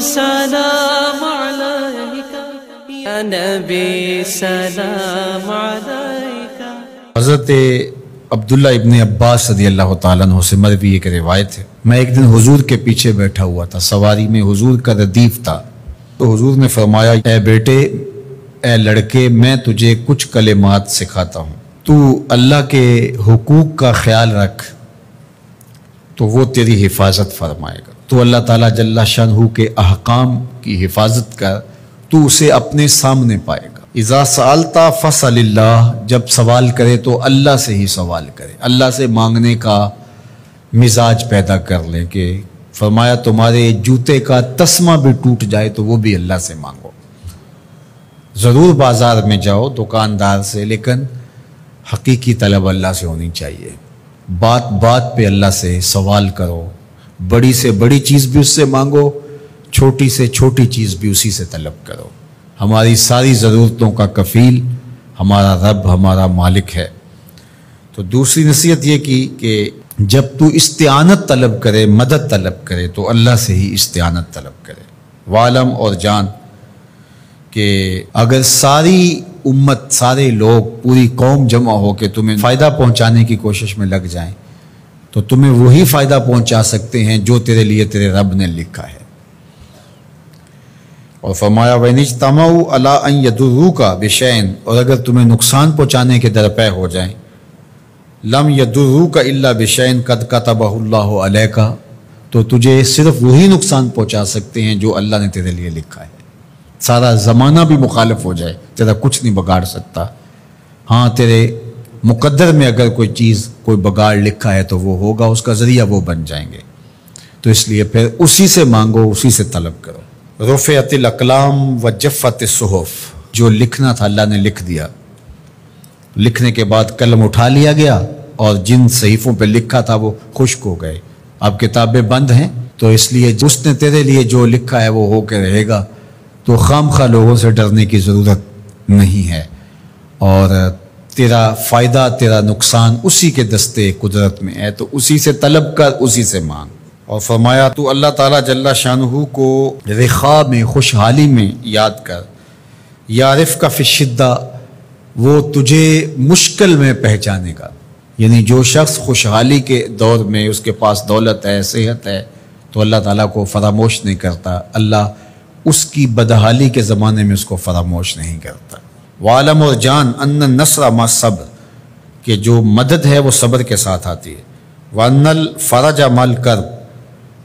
سلام علیکہ یا نبی سلام علیکہ۔ حضرت عبداللہ ابن عباس رضی اللہ تعالیٰ عنہ سے مروی ایک روایت ہے، میں ایک دن حضور کے پیچھے بیٹھا ہوا تھا، سواری میں حضور کا ردیف تھا، تو حضور نے فرمایا اے بیٹے، اے لڑکے، میں تجھے کچھ کلمات سکھاتا ہوں، تو اللہ کے حقوق کا خیال رکھ تو وہ تیری حفاظت فرمائے گا۔ تو اللہ تعالیٰ جل شانہ کے احکام کی حفاظت کر، تو اسے اپنے سامنے پائے گا۔ اذا سألت فسأل اللہ، جب سوال کرے تو اللہ سے ہی سوال کرے، اللہ سے مانگنے کا مزاج پیدا کر لیں کہ فرمایا تمہارے جوتے کا تسمہ بھی ٹوٹ جائے تو وہ بھی اللہ سے مانگو۔ ضرور بازار میں جاؤ دکاندار سے، لیکن حقیقی طلب اللہ سے ہونی چاہیے۔ بات بات پہ اللہ سے سوال کرو، بڑی سے بڑی چیز بھی اس سے مانگو، چھوٹی سے چھوٹی چیز بھی اسی سے طلب کرو۔ ہماری ساری ضرورتوں کا کفیل ہمارا رب، ہمارا مالک ہے۔ تو دوسری نصیحت یہ کی کہ جب تو استعانت طلب کرے، مدد طلب کرے تو اللہ سے ہی استعانت طلب کرے۔ وعلم، اور جان کہ اگر ساری امت، سارے لوگ، پوری قوم جمع ہو کے تمہیں فائدہ پہنچانے کی کوشش میں لگ جائیں تو تمہیں وہی فائدہ پہنچا سکتے ہیں جو تیرے لیے تیرے رب نے لکھا ہے۔ اور فرمایا وَإِنِ اجْتَمَعُوا عَلَىٰ أَن يَضُرُّوكَ بِشَيْءٍ، اور اگر تمہیں نقصان پہنچانے کے درپے ہو جائیں، لَمْ يَضُرُّوكَ إِلَّا بِشَيْءٍ قَدْ كَتَبَهُ اللَّهُ عَلَيْكَ، تو تجھے صرف وہی نقصان پہنچا سکتے ہیں جو اللہ نے تیرے لیے لکھا ہے۔ سارا زمانہ بھی مخالف ہو جائے، تیرا کچھ نہیں بگاڑ سکتا۔ ہاں تیرے مقدر میں اگر کوئی چیز، کوئی بگاڑ لکھا ہے تو وہ ہوگا، اس کا ذریعہ وہ بن جائیں گے۔ تو اس لیے پھر اسی سے مانگو، اسی سے طلب کرو۔ رفعت الاقلام وجفت الصحف، جو لکھنا تھا اللہ نے لکھ دیا، لکھنے کے بعد قلم اٹھا لیا گیا اور جن صحیفوں پہ لکھا تھا وہ خشک ہو گئے۔ اب کتابیں بند ہیں، تو اس لیے اس نے تیرے لیے جو لکھا ہے وہ ہو کے رہے گا، تو خام خواہ لوگوں سے ڈرنے کی ضرورت نہیں ہے، اور تیرا فائدہ، تیرا نقصان اسی کے دستے قدرت میں ہے، تو اسی سے طلب کر، اسی سے مانگ۔ اور فرمایا تو اللہ تعالیٰ جل شانہ کو رخاء میں، خوشحالی میں یاد کر، یعرف کا فی الشدہ، وہ تجھے مشکل میں پہچانے گا۔ یعنی جو شخص خوشحالی کے دور میں اس کے پاس دولت ہے، صحت ہے، تو اللہ تعالیٰ کو فراموش نہیں کرتا، اللہ اس کی بدحالی کے زمانے میں اس کو فراموش نہیں کرتا۔ وعلم، اور جان، ان النصر مع الصبر، کہ جو مدد ہے وہ صبر کے ساتھ آتی ہے۔ وان الفرج مع الکرب،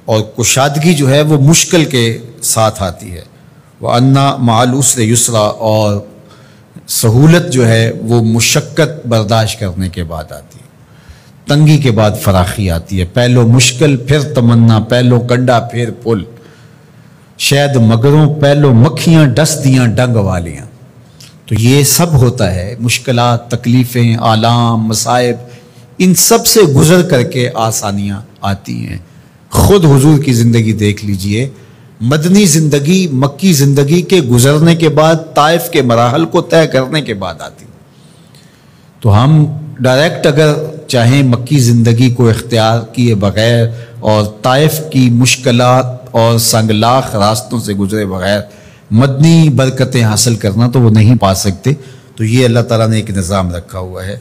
اور کشادگی جو ہے وہ مشکل کے ساتھ آتی ہے۔ وان مع العسر یسرا، اور سہولت جو ہے وہ مشقت برداشت کرنے کے بعد آتی ہے۔ تنگی کے بعد فراخی آتی ہے، پہلو مشکل پھر تمنا، پہلو کنڈا پھر پل، شاید مگروں پہلو مکھیاں ڈس دیاں ڈنگ والیاں۔ تو یہ سب ہوتا ہے، مشکلات، تکلیفیں، آلام، مصائب، ان سب سے گزر کر کے آسانیاں آتی ہیں۔ خود حضور کی زندگی دیکھ لیجئے، مدنی زندگی، مکی زندگی کے گزرنے کے بعد طائف کے مراحل کو طے کرنے کے بعد آتی۔ تو ہم ڈائریکٹ اگر چاہیں مکی زندگی کو اختیار کیے بغیر اور طائف کی مشکلات اور سنگلاخ راستوں سے گزرے بغیر مدنی برکتیں حاصل کرنا، تو وہ نہیں پا سکتے۔ تو یہ اللہ تعالیٰ نے ایک نظام رکھا ہوا ہے۔